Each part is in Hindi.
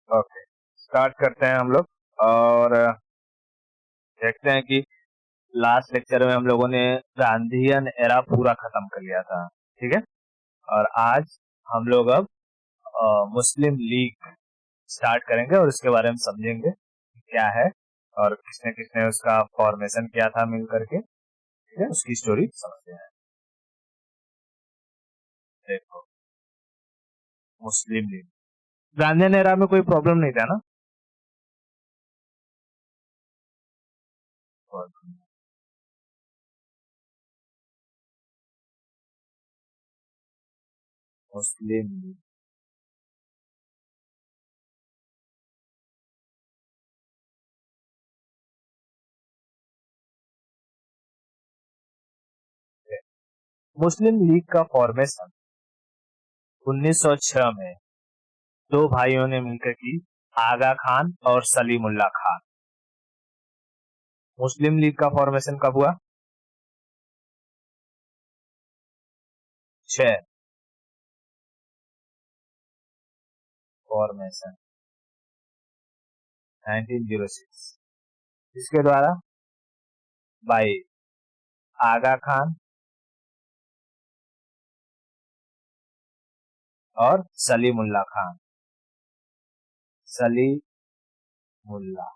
ओके, स्टार्ट करते हैं हम लोग। और देखते हैं कि लास्ट लेक्चर में हम लोगों ने गांधीयन एरा पूरा खत्म कर लिया था। ठीक है, और आज हम लोग अब मुस्लिम लीग स्टार्ट करेंगे और उसके बारे में समझेंगे कि क्या है और किसने किसने उसका फॉर्मेशन किया था मिल करके। ठीक है, उसकी स्टोरी समझते हैं। देखो, मुस्लिम लीग गांधीयन एरा में कोई प्रॉब्लम नहीं था ना? मुस्लिम लीग मुस्लिम लीग का फॉर्मेशन 1906 में दो भाइयों ने मिलकर की, आगा खान और सलीमुल्लाह खान। मुस्लिम लीग का फॉर्मेशन कब हुआ? 6 फॉर्मेशन 1906 इसके द्वारा बाई आगा खान और सलीमुल्लाह खान। सलीमुल्लाह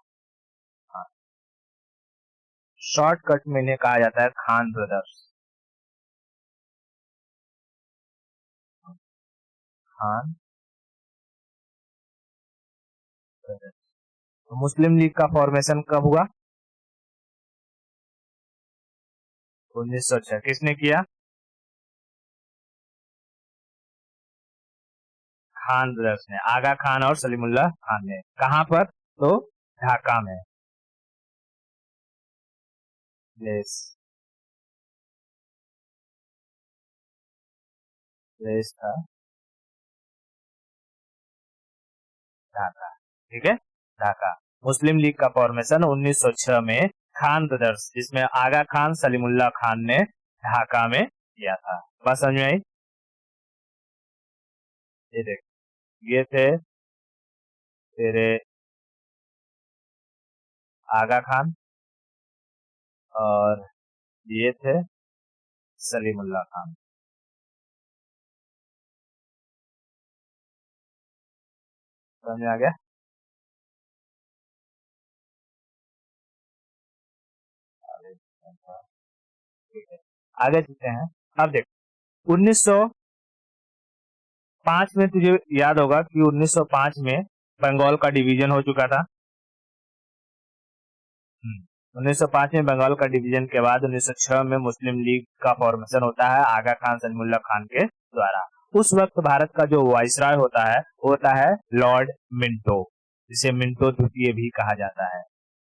खान शॉर्टकट में इन्हें कहा जाता है खान ब्रदर्स। खान ब्रदर्स। तो मुस्लिम लीग का फॉर्मेशन कब हुआ? 1906। किसने किया? खान ब्रदर्स ने, आगा खान और सलीमुल्लाह खान ने। कहां पर? तो ढाका में। प्लेस प्लेस था ढाका। ठीक है, ढाका। मुस्लिम लीग का फॉर्मेशन 1906 में खान ब्रदर्स, जिसमें आगा खान सलीमुल्लाह खान ने ढाका में किया था। बात समझ में आई? ये देख, ये थे तेरे आगा खान और ये थे सलीमुल्लाह खान। समझ में आ गया? ठीक है, आगे चलते हैं। अब देख, 1905 में तुझे याद होगा कि 1905 में बंगाल का डिवीजन हो चुका था। 1905 में बंगाल का डिवीजन के बाद 1906 में मुस्लिम लीग का फॉर्मेशन होता है आगा खान सलीमुल्लाह खान के द्वारा। उस वक्त भारत का जो वाइसराय होता है वो होता है लॉर्ड मिंटो, जिसे मिंटो द्वितीय भी कहा जाता है।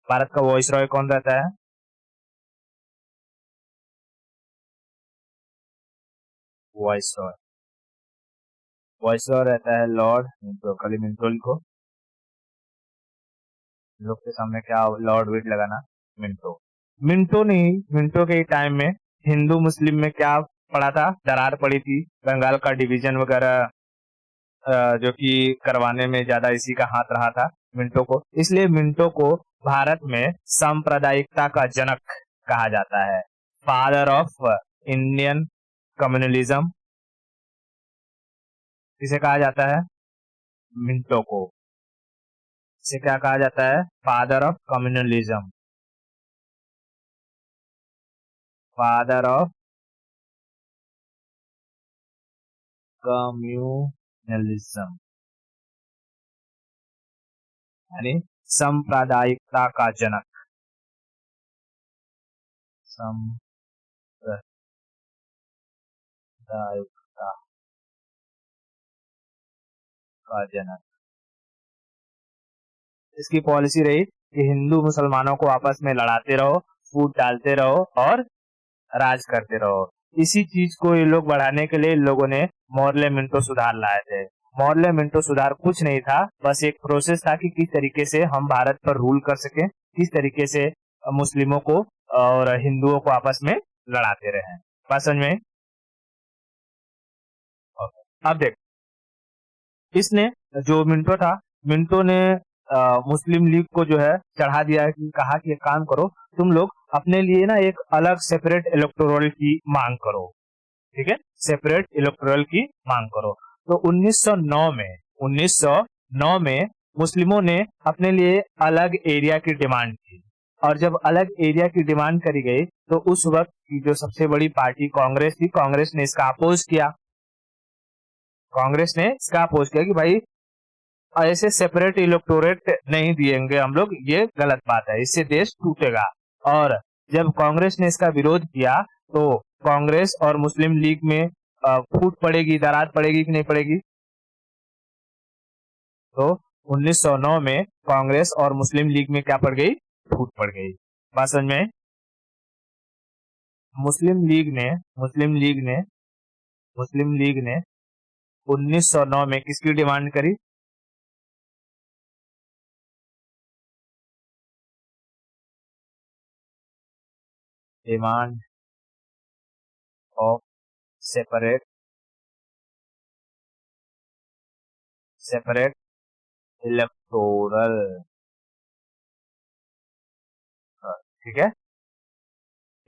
भारत का वाइसराय कौन रहता है? वाइसराय वाइसराय रहता है लॉर्ड मिंटो। खाली मिंटो लिखो, लोग के सामने क्या लॉर्ड वेट लगाना। मिंटो मिंटो नहीं, मिंटो के टाइम में हिंदू मुस्लिम में क्या पड़ा था? दरार पड़ी थी, बंगाल का डिवीजन वगैरह जो कि करवाने में ज्यादा इसी का हाथ रहा था मिंटो को। इसलिए मिंटो को भारत में सांप्रदायिकता का जनक कहा जाता है। फादर ऑफ इंडियन कम्युनलिज्म इसे कहा जाता है, मिंटो को। इसे क्या कहा जाता है? Father of communalism. Father of communalism यानी सांप्रदायिकता का जनक। सांप्रदायिकता का जनक। इसकी पॉलिसी रही कि हिंदू मुसलमानों को आपस में लड़ाते रहो, फूट डालते रहो और राज करते रहो। इसी चीज को ये लोग बढ़ाने के लिए इन लोगों ने मॉर्ले मिंटो सुधार लाए थे। मॉर्ले मिंटो सुधार कुछ नहीं था, बस एक प्रोसेस था कि किस तरीके से हम भारत पर रूल कर सके, किस तरीके से मुस्लिमों को और हिंदुओं को आपस में लड़ाते रहे। बात समझ में? अब देख, इसने जो मिंटो था मिंटो ने मुस्लिम लीग को जो है चढ़ा दिया कि कहा कि एक काम करो, तुम लोग अपने लिए ना एक अलग सेपरेट इलेक्टोरल की मांग करो, ठीक है, सेपरेट इलेक्टोरल की मांग करो। तो 1909 में मुस्लिमों ने अपने लिए अलग एरिया की डिमांड की, और जब अलग एरिया की डिमांड करी गई तो उस वक्त की जो सबसे बड़ी पार्टी कांग्रेस थी, कांग्रेस ने इसका अपोज किया। कांग्रेस ने इसका अपोज किया कि भाई ऐसे सेपरेट इलेक्टोरेट नहीं दिएंगे हम लोग, ये गलत बात है, इससे देश टूटेगा। और जब कांग्रेस ने इसका विरोध किया तो कांग्रेस और मुस्लिम लीग में फूट पड़ेगी, दरार पड़ेगी कि नहीं पड़ेगी? तो 1909 में कांग्रेस और मुस्लिम लीग में क्या पड़ गई? फूट पड़ गई। बात समझ में? मुस्लिम लीग ने मुस्लिम लीग ने मुस्लिम लीग ने 1909 में किसकी डिमांड करी? Demand of separate separate electoral, ठीक है,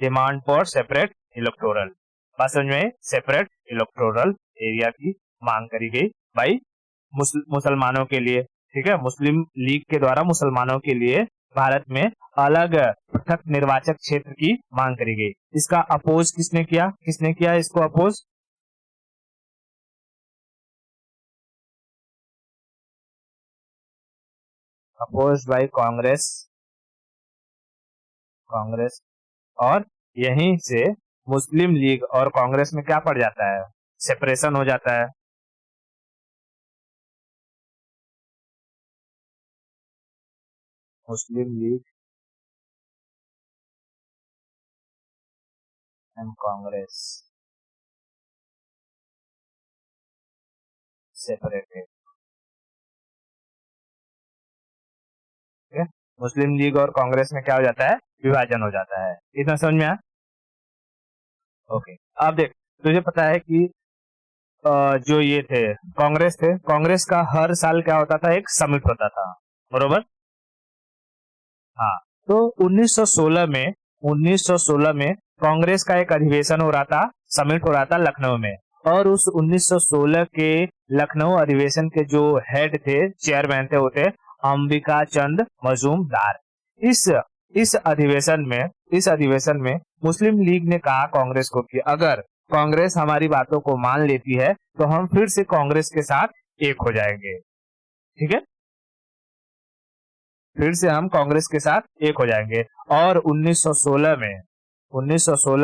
डिमांड फॉर सेपरेट इलेक्टोरल। बात समझ में? सेपरेट इलेक्टोरल एरिया की मांग करी गई भाई मुसलमानों के लिए, ठीक है, मुस्लिम लीग के द्वारा मुसलमानों के लिए भारत में अलग पृथक निर्वाचक क्षेत्र की मांग करी गई। इसका अपोज किसने किया इसको oppose? Oppose by Congress. Congress और यहीं से मुस्लिम लीग और कांग्रेस में क्या पड़ जाता है? सेपरेशन हो जाता है। मुस्लिम लीग एंड कांग्रेस सेपरेटेड, ठीक है, मुस्लिम लीग और कांग्रेस में क्या हो जाता है? विभाजन हो जाता है। इतना समझ में आया? ओके, अब देख, तुझे पता है कि जो ये थे कांग्रेस थे, कांग्रेस का हर साल क्या होता था? एक समिट होता था, बरोबर? हाँ, तो 1916 में कांग्रेस का एक अधिवेशन हो रहा था, समिट हो रहा था लखनऊ में। और उस 1916 के लखनऊ अधिवेशन के जो हेड थे, चेयरमैन थे, वो थे अंबिका चंद मजूमदार। इस इस अधिवेशन में मुस्लिम लीग ने कहा कांग्रेस को कि अगर कांग्रेस हमारी बातों को मान लेती है तो हम फिर से कांग्रेस के साथ एक हो जाएंगे, ठीक है, फिर से हम कांग्रेस के साथ एक हो जाएंगे। और 1916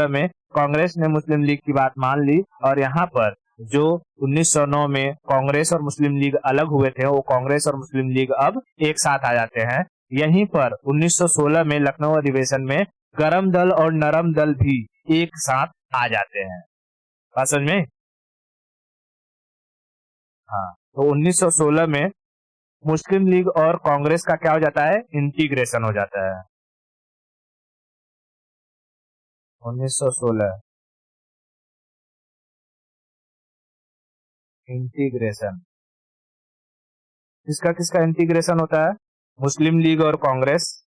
में कांग्रेस ने मुस्लिम लीग की बात मान ली, और यहाँ पर जो 1909 में कांग्रेस और मुस्लिम लीग अलग हुए थे, वो कांग्रेस और मुस्लिम लीग अब एक साथ आ जाते हैं। यहीं पर 1916 में लखनऊ अधिवेशन में गरम दल और नरम दल भी एक साथ आ जाते हैं। बात समझ में? हाँ, तो 1916 में मुस्लिम लीग और कांग्रेस का क्या हो जाता है? इंटीग्रेशन हो जाता है। 1916 इंटीग्रेशन, किसका किसका इंटीग्रेशन होता है? मुस्लिम लीग और कांग्रेस,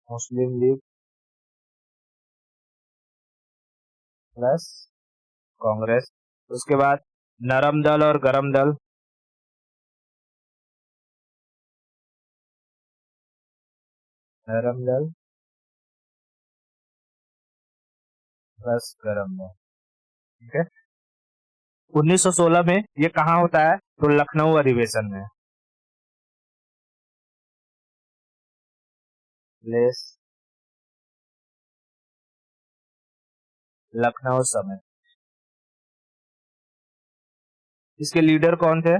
मुस्लिम लीग प्लस कांग्रेस। उसके बाद नरम दल और गरम दल, नरम दल प्लस गरम दल, ठीक है। 1916 में ये कहाँ होता है? तो लखनऊ अधिवेशन में, प्लेस लखनऊ समिट। इसके लीडर कौन थे?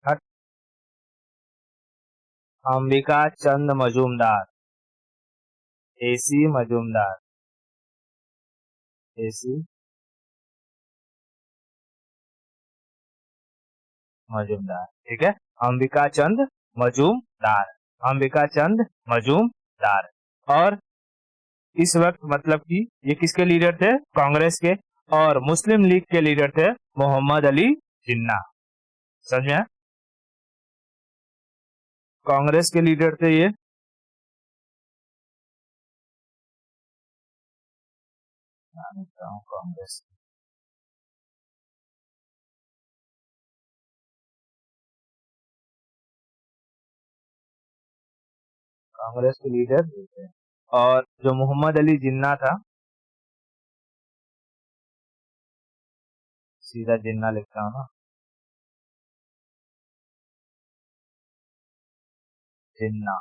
हट, अंबिका चंद मजूमदार, एसी मजूमदार, एसी मजूमदार, ठीक है, अंबिका चंद मजूमदार, अंबिका चंद मजूमदार। और इस वक्त मतलब कि ये किसके लीडर थे? कांग्रेस के, और मुस्लिम लीग के लीडर थे मोहम्मद अली जिन्ना। समझ में आया? कांग्रेस के लीडर थे ये कांग्रेस कांग्रेस के लीडर ये थे। और जो मोहम्मद अली जिन्ना था, सीधा जिन्ना लिखता हूँ ना, जिन्ना।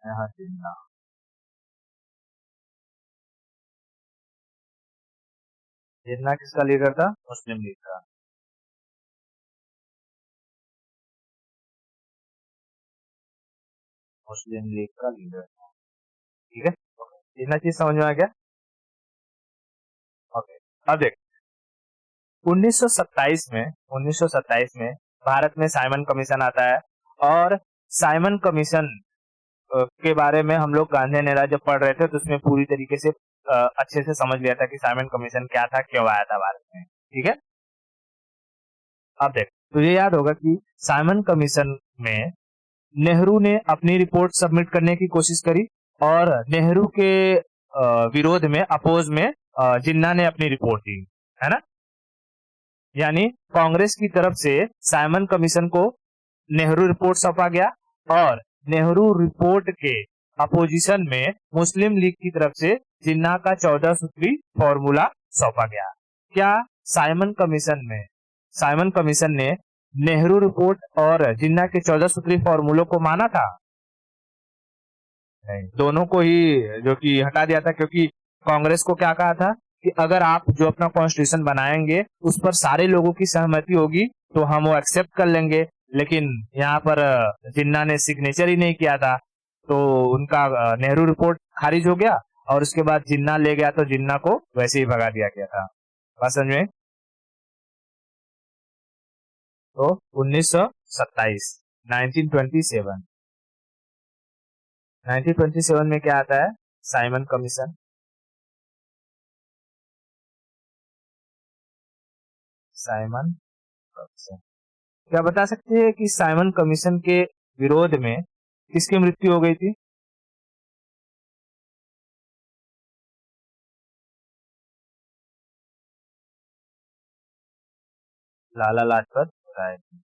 यहाँ जिन्ना। जिन्ना किसका लीडर था? मुस्लिम लीग का। मुस्लिम लीग का लीडर था। ठीक है, इतना चीज समझ में आ गया? ओके। अब देख, 1927 में 1927 में भारत में साइमन कमीशन आता है। और साइमन कमीशन के बारे में हम लोग गांधी नेरा जब पढ़ रहे थे तो उसमें पूरी तरीके से अच्छे से समझ लिया था कि साइमन कमीशन क्या था, क्यों आया था भारत में। ठीक है, अब देख, तुझे याद होगा कि साइमन कमीशन में नेहरू ने अपनी रिपोर्ट सबमिट करने की कोशिश करी, और नेहरू के विरोध में, अपोज में जिन्ना ने अपनी रिपोर्ट दी, है ना। यानी कांग्रेस की तरफ से साइमन कमीशन को नेहरू रिपोर्ट सौंपा गया, और नेहरू रिपोर्ट के अपोजिशन में मुस्लिम लीग की तरफ से जिन्ना का 14 सूत्री फॉर्मूला सौंपा गया। क्या साइमन कमीशन ने नेहरू रिपोर्ट और जिन्ना के 14 सूत्री फॉर्मूलों को माना था? नहीं, दोनों को ही जो कि हटा दिया था, क्योंकि कांग्रेस को क्या कहा था कि अगर आप जो अपना कॉन्स्टिट्यूशन बनाएंगे उस पर सारे लोगों की सहमति होगी तो हम वो एक्सेप्ट कर लेंगे। लेकिन यहाँ पर जिन्ना ने सिग्नेचर ही नहीं किया था, तो उनका नेहरू रिपोर्ट खारिज हो गया, और उसके बाद जिन्ना ले गया तो जिन्ना को वैसे ही भगा दिया गया था। बात समझ में? तो 1927 1927 1927 में क्या आता है? Simon commission. Simon commission. क्या बता सकते हैं कि साइमन कमीशन के विरोध में किसकी मृत्यु हो गई थी? लाला लाजपत राय की।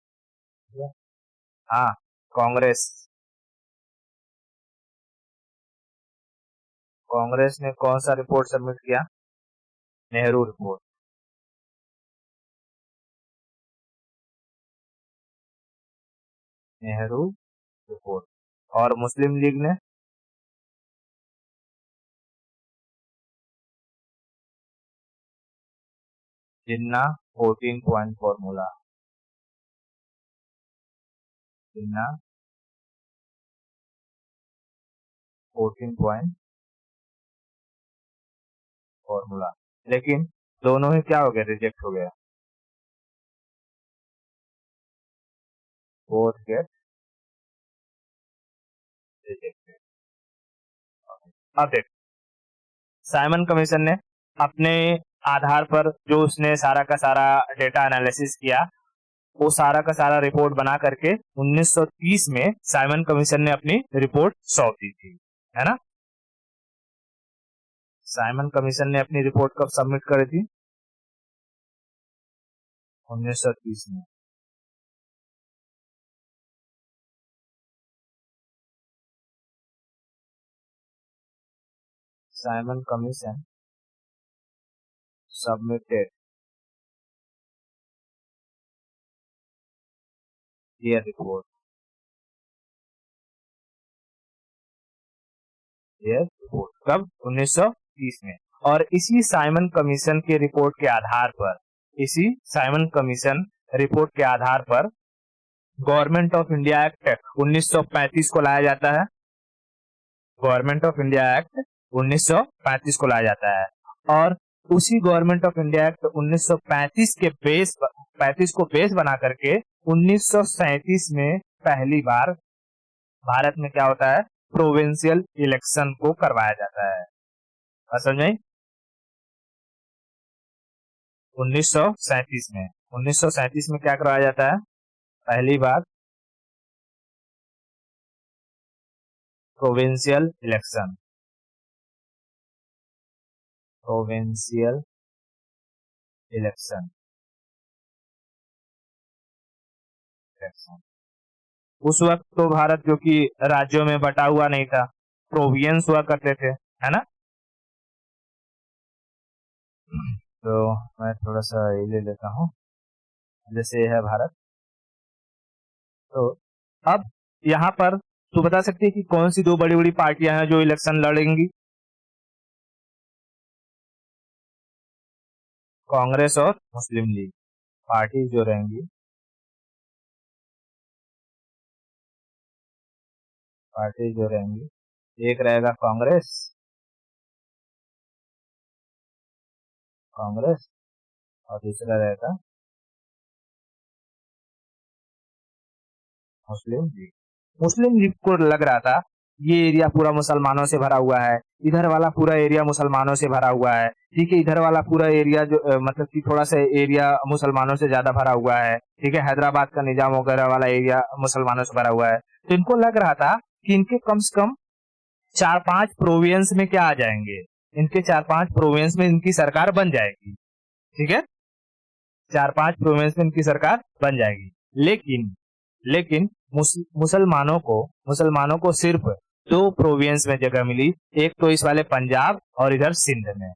हाँ, कांग्रेस कांग्रेस ने कौन सा रिपोर्ट सबमिट किया? नेहरू रिपोर्ट। नेहरू रिपोर्ट। और मुस्लिम लीग ने? जिन्ना 14 पॉइंट फॉर्मूला। जिन्ना 14 पॉइंट फॉर्मूला। लेकिन दोनों ही क्या हो गया? रिजेक्ट हो गया। Both get rejected. अब देख, साइमन कमीशन ने अपने आधार पर जो उसने सारा का सारा डेटा एनालिसिस किया, वो सारा का सारा रिपोर्ट बना करके 1930 में साइमन कमीशन ने अपनी रिपोर्ट सौंप दी थी, है ना। साइमन कमीशन ने अपनी रिपोर्ट कब सबमिट करी थी? 1930 में। Simon commission submitted there report कब? 1930 में। और इसी साइमन कमीशन के रिपोर्ट के आधार पर, इसी साइमन कमीशन रिपोर्ट के आधार पर गवर्नमेंट ऑफ इंडिया एक्ट 1935 को लाया जाता है। गवर्नमेंट ऑफ इंडिया एक्ट 1935 को लाया जाता है, और उसी गवर्नमेंट ऑफ इंडिया एक्ट 1935 के बेस 1935 को बेस बना करके 1937 में पहली बार भारत में क्या होता है, प्रोविंशियल इलेक्शन को करवाया जाता है। समझ में? 1937 में क्या करवाया जाता है, पहली बार प्रोविंशियल इलेक्शन। प्रोविंशियल इलेक्शन उस वक्त तो भारत जो कि राज्यों में बटा हुआ नहीं था, प्रोविंस हुआ करते थे, है ना। तो मैं थोड़ा सा ये ले लेता हूँ, जैसे है भारत। तो अब यहाँ पर तू बता सकती है कि कौन सी दो बड़ी बड़ी पार्टियां हैं जो इलेक्शन लड़ेंगी? कांग्रेस और मुस्लिम लीग पार्टी जो रहेंगी, एक रहेगा कांग्रेस और दूसरा रहेगा मुस्लिम लीग को लग रहा था ये एरिया पूरा मुसलमानों से भरा हुआ है, इधर वाला पूरा एरिया मुसलमानों से भरा हुआ है, ठीक है, इधर वाला पूरा एरिया जो मतलब कि थोड़ा सा एरिया मुसलमानों से ज्यादा भरा हुआ है, ठीक है, हैदराबाद का निजाम वगैरह वाला एरिया मुसलमानों से भरा हुआ है। तो इनको लग रहा था कि इनके कम से कम 4-5 प्रोविंस में क्या आ जाएंगे, इनके 4-5 प्रोविंस में इनकी सरकार बन जाएगी, ठीक है, 4-5 प्रोविंस में इनकी सरकार बन जाएगी। लेकिन मुसलमानों को सिर्फ 2 प्रोविंस में जगह मिली, एक तो इस वाले पंजाब और इधर सिंध में,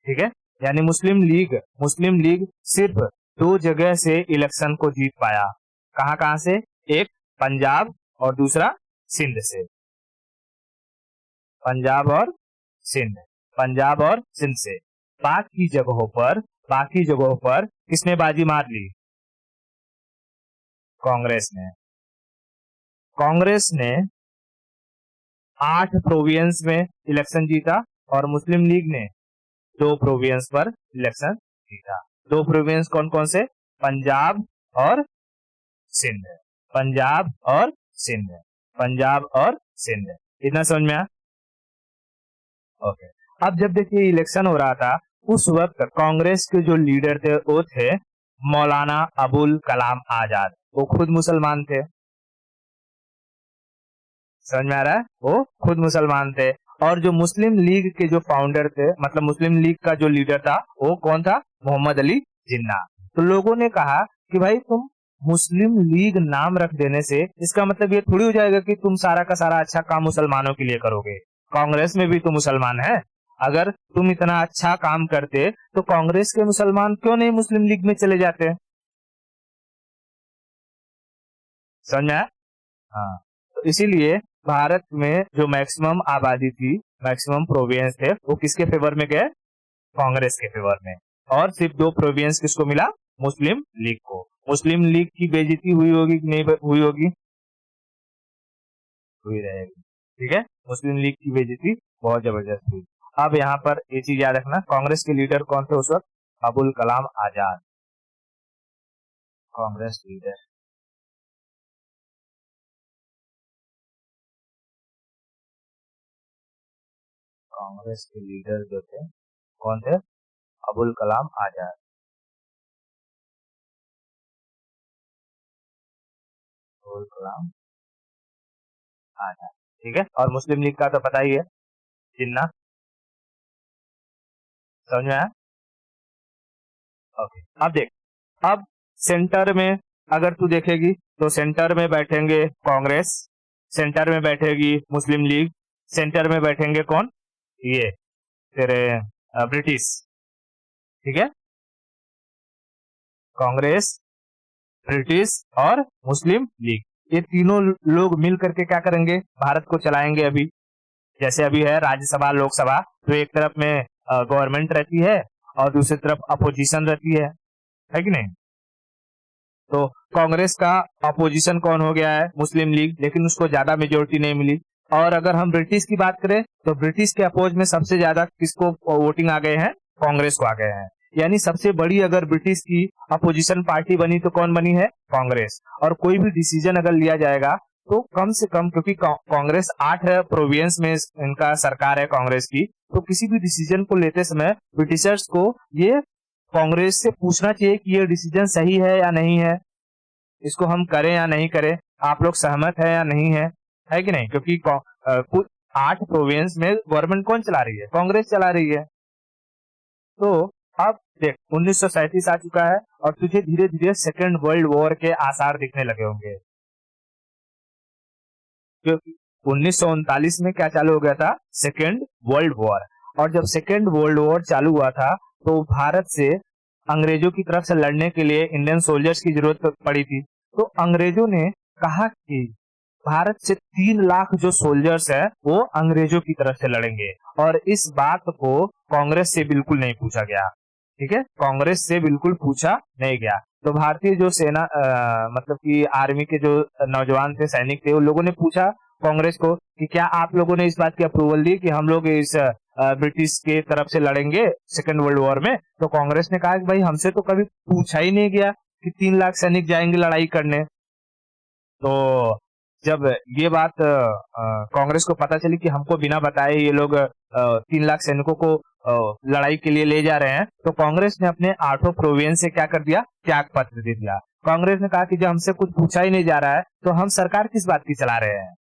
ठीक है। यानी मुस्लिम लीग सिर्फ 2 जगह से इलेक्शन को जीत पाया। कहां से? एक पंजाब और दूसरा सिंध से। पंजाब और सिंध से। बाकी जगहों पर किसने बाजी मार ली? कांग्रेस ने 8 प्रोविंस में इलेक्शन जीता और मुस्लिम लीग ने 2 प्रोविंस पर इलेक्शन जीता। 2 प्रोविंस कौन कौन से? पंजाब और सिंध। इतना समझ में आया? ओके। अब जब देखिए इलेक्शन हो रहा था, उस वक्त कांग्रेस के जो लीडर थे वो थे मौलाना अबुल कलाम आजाद। वो खुद मुसलमान थे, समझ में आ रहा है? वो खुद मुसलमान थे। और जो मुस्लिम लीग के जो फाउंडर थे, मतलब मुस्लिम लीग का जो लीडर था, वो कौन था? मोहम्मद अली जिन्ना। तो लोगों ने कहा कि भाई तुम मुस्लिम लीग नाम रख देने से इसका मतलब ये थोड़ी हो जाएगा कि तुम सारा का सारा अच्छा काम मुसलमानों के लिए करोगे। कांग्रेस में भी तो मुसलमान है, अगर तुम इतना अच्छा काम करते तो कांग्रेस के मुसलमान क्यों नहीं मुस्लिम लीग में चले जाते? समझ में आया? हाँ। तो इसीलिए भारत में जो मैक्सिमम आबादी थी, मैक्सिमम प्रोविंस थे, वो किसके फेवर में गए? कांग्रेस के फेवर में। और सिर्फ 2 प्रोविंस किसको मिला? मुस्लिम लीग को। मुस्लिम लीग की बेइज्जती हुई होगी कि नहीं हुई होगी? हुई रहेगी, ठीक है। मुस्लिम लीग की बेइज्जती बहुत जबरदस्त हुई। अब यहाँ पर ये चीज याद रखना, कांग्रेस के लीडर कौन थे उस वक्त? अबुल कलाम आजाद, कांग्रेस लीडर। कांग्रेस के लीडर जो थे कौन थे? अबुल कलाम आजाद। ठीक है। और मुस्लिम लीग का तो पता ही है, जिन्ना। समझ में आया? ओके। अब देख, अब सेंटर में अगर तू देखेगी तो सेंटर में बैठेंगे कांग्रेस, सेंटर में बैठेगी मुस्लिम लीग, सेंटर में बैठेंगे कौन? ये तेरे ब्रिटिश, ठीक है। कांग्रेस, ब्रिटिश और मुस्लिम लीग, ये तीनों लोग मिल करके क्या करेंगे? भारत को चलाएंगे। अभी जैसे अभी है राज्यसभा, लोकसभा, तो एक तरफ में गवर्नमेंट रहती है और दूसरी तरफ अपोजिशन रहती है कि नहीं? तो कांग्रेस का अपोजिशन कौन हो गया है? मुस्लिम लीग, लेकिन उसको ज्यादा मेजोरिटी नहीं मिली। और अगर हम ब्रिटिश की बात करें तो ब्रिटिश के अपोज में सबसे ज्यादा किसको वोटिंग आ गए हैं? कांग्रेस को आ गए हैं। यानी सबसे बड़ी अगर ब्रिटिश की अपोजिशन पार्टी बनी तो कौन बनी है? कांग्रेस। और कोई भी डिसीजन अगर लिया जाएगा तो कम से कम, क्योंकि कांग्रेस 8 प्रोविंस में इनका सरकार है कांग्रेस की, तो किसी भी डिसीजन को लेते समय ब्रिटिशर्स को ये कांग्रेस से पूछना चाहिए कि ये डिसीजन सही है या नहीं है, इसको हम करें या नहीं करें, आप लोग सहमत है या नहीं है कि नहीं? क्योंकि कुछ 8 प्रोविंस में गवर्नमेंट कौन चला रही है? कांग्रेस चला रही है। तो अब देख 1937 आ चुका है और तुझे धीरे धीरे सेकेंड वर्ल्ड वॉर के आसार दिखने लगे होंगे, क्योंकि 1939 में क्या चालू हो गया था? Second world war. और जब सेकेंड वर्ल्ड वॉर चालू हुआ था तो भारत से अंग्रेजों की तरफ से लड़ने के लिए इंडियन सोल्जर्स की जरूरत पड़ी थी। तो अंग्रेजों ने कहा कि भारत से 3 लाख जो सोल्जर्स है वो अंग्रेजों की तरफ से लड़ेंगे, और इस बात को कांग्रेस से बिल्कुल नहीं पूछा गया। ठीक है, कांग्रेस से बिल्कुल पूछा नहीं गया। तो भारतीय जो सेना मतलब कि आर्मी के जो नौजवान थे, सैनिक थे, उन लोगों ने पूछा कांग्रेस को कि क्या आप लोगों ने इस बात की अप्रूवल दी कि हम लोग इस ब्रिटिश के तरफ से लड़ेंगे सेकेंड वर्ल्ड वॉर में? तो कांग्रेस ने कहा कि भाई हमसे तो कभी पूछा ही नहीं गया कि 3 लाख सैनिक जाएंगे लड़ाई करने। तो जब ये बात कांग्रेस को पता चली कि हमको बिना बताए ये लोग 3 लाख सैनिकों को लड़ाई के लिए ले जा रहे हैं, तो कांग्रेस ने अपने 8 प्रोविंस से क्या कर दिया? त्याग पत्र दे दिया। कांग्रेस ने कहा कि जब हमसे कुछ पूछा ही नहीं जा रहा है तो हम सरकार किस बात की चला रहे हैं,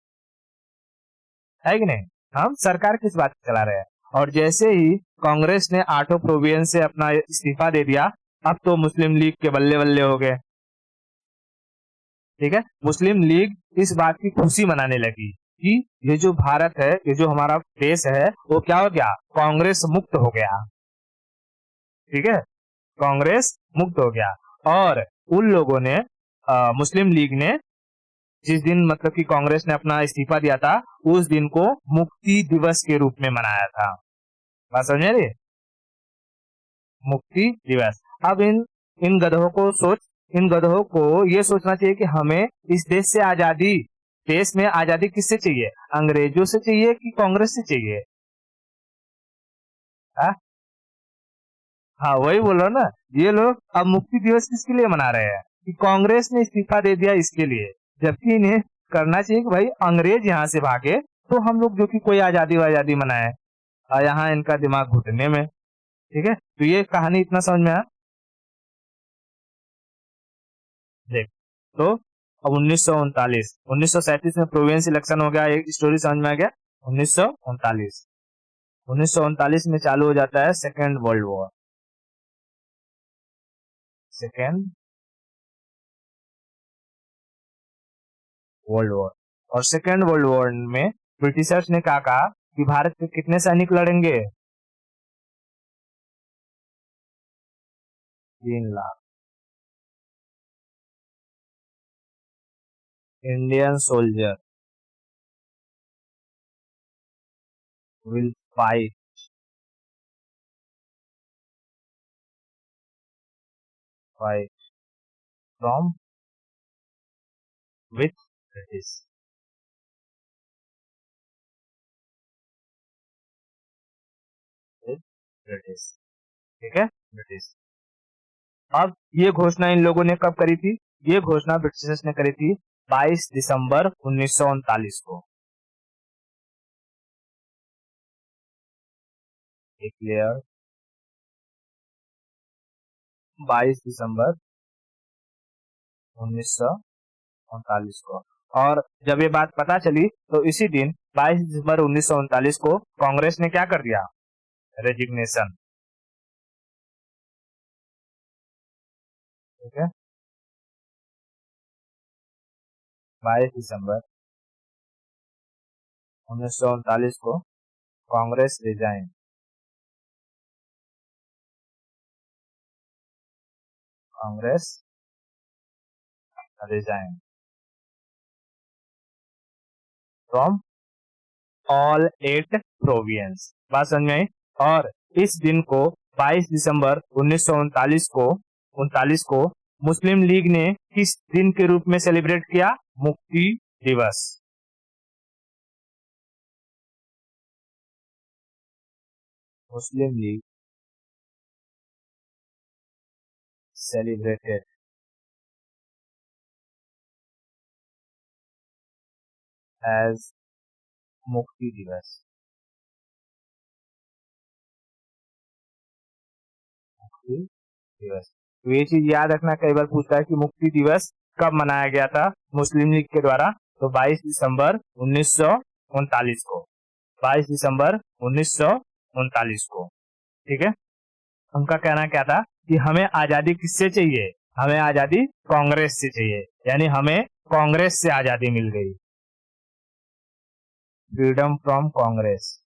है कि नहीं? हम सरकार किस बात की चला रहे हैं। और जैसे ही कांग्रेस ने 8 प्रोविंस से अपना इस्तीफा दे दिया, अब तो मुस्लिम लीग के बल्ले बल्ले हो गए। ठीक है, मुस्लिम लीग इस बात की खुशी मनाने लगी कि ये जो भारत है, ये जो हमारा देश है, वो क्या हो गया? कांग्रेस मुक्त हो गया। ठीक है, कांग्रेस मुक्त हो गया। और उन लोगों ने मुस्लिम लीग ने जिस दिन मतलब कि कांग्रेस ने अपना इस्तीफा दिया था, उस दिन को मुक्ति दिवस के रूप में मनाया था। बात समझ रही? मुक्ति दिवस। अब इन गधों को सोच, इन गधों को ये सोचना चाहिए कि हमें इस देश से आजादी, देश में आजादी किससे चाहिए? अंग्रेजों से चाहिए कि कांग्रेस से चाहिए? हाँ हाँ, वही बोल रहा हूं ना। ये लोग अब मुक्ति दिवस किसके लिए मना रहे हैं? कि कांग्रेस ने इस्तीफा दे दिया इसके लिए। जबकि इन्हें करना चाहिए कि भाई अंग्रेज यहाँ से भागे तो हम लोग जो कि कोई आजादी वाजादी मनाए, और यहाँ इनका दिमाग घुटने में। ठीक है, तो ये कहानी इतना समझ में आया? देख, तो अब 1937 में प्रोविंस इलेक्शन हो गया, एक स्टोरी समझ में आ गया। 1939 में चालू हो जाता है second world war. Second world war. और सेकेंड वर्ल्ड वॉर में ब्रिटिशर्स ने क्या कहा कि भारत के कितने सैनिक लड़ेंगे? 3 lakh Indian soldier will fight fight from with British. With British. ठीक है, ब्रिटिश। अब ये घोषणा इन लोगों ने कब करी थी? ये घोषणा ब्रिटिशर्स ने करी थी 22 दिसंबर 1939 को। डिक्लेयर 22 दिसंबर 1939 को। और जब ये बात पता चली तो इसी दिन 22 दिसंबर 1939 को कांग्रेस ने क्या कर दिया? रेजिग्नेशन। ठीक है, 22 दिसंबर 1939 को Congress resign, Congress resign from all 8 province. बात समझ में आई? और इस दिन को 22 दिसंबर 1939 को 39 को मुस्लिम लीग ने किस दिन के रूप में सेलिब्रेट किया? मुक्ति दिवस। मुस्लिम लीग सेलिब्रेटेड एज मुक्ति दिवस। मुक्ति दिवस, तो ये चीज याद रखना, कई बार पूछता है कि मुक्ति दिवस कब मनाया गया था मुस्लिम लीग के द्वारा, तो 22 दिसंबर 1939 को, 22 दिसंबर 1939 को। ठीक है, उनका कहना क्या था कि हमें आजादी किससे चाहिए, हमें आजादी कांग्रेस से चाहिए, यानी हमें कांग्रेस से आजादी मिल गई, freedom from Congress.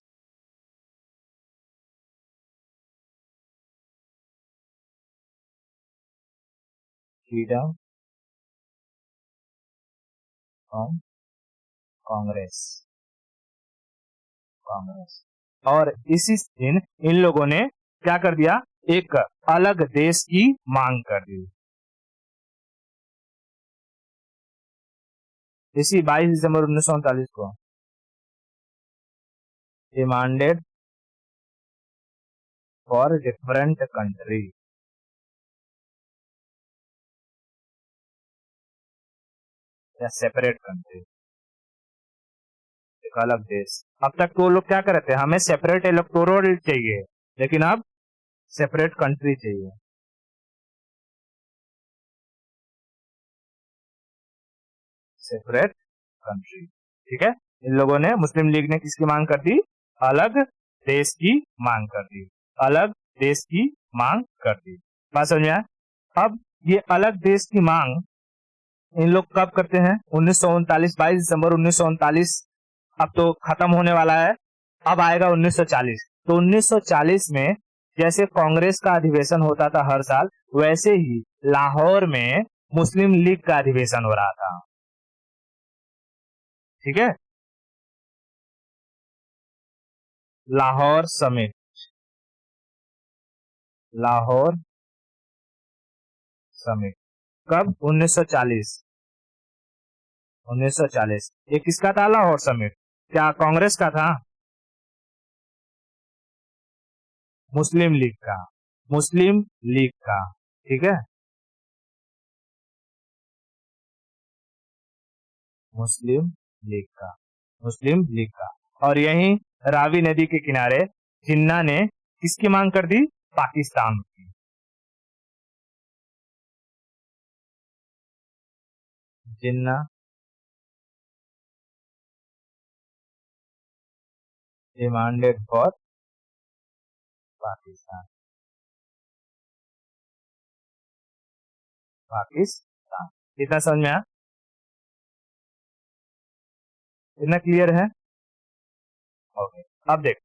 Freedom from Congress, Congress. और इसी दिन इन लोगों ने क्या कर दिया, एक अलग देश की मांग कर दी। इसी 22 दिसंबर 1939 को डिमांडेड फॉर डिफरेंट कंट्री, या सेपरेट कंट्री, एक अलग देश। अब तक तो वो लोग क्या कर रहे थे, हमें सेपरेट इलेक्टोरल चाहिए, लेकिन अब सेपरेट कंट्री चाहिए। सेपरेट कंट्री, ठीक है। इन लोगों ने, मुस्लिम लीग ने किसकी मांग कर दी, अलग देश की मांग कर दी, अलग देश की मांग कर दी। बात समझ में आया? अब ये अलग देश की मांग इन लोग कब करते हैं, 1939, 22 दिसंबर 1939 अब तो खत्म होने वाला है, अब आएगा 1940। तो 1940 में जैसे कांग्रेस का अधिवेशन होता था हर साल, वैसे ही लाहौर में मुस्लिम लीग का अधिवेशन हो रहा था। ठीक है, लाहौर समिट, लाहौर समिट कब, 1940, 1940। ये किसका था लाहौर समिट, क्या कांग्रेस का था, मुस्लिम लीग का, मुस्लिम लीग का। ठीक है, मुस्लिम लीग का, मुस्लिम लीग का। और यहीं रावी नदी के किनारे जिन्ना ने किसकी मांग कर दी, पाकिस्तान की। जिन्ना डिमांडेड फॉर पाकिस्तान, पाकिस्तान। कितना समझ में आया, इतना क्लियर है? ओके, अब देख,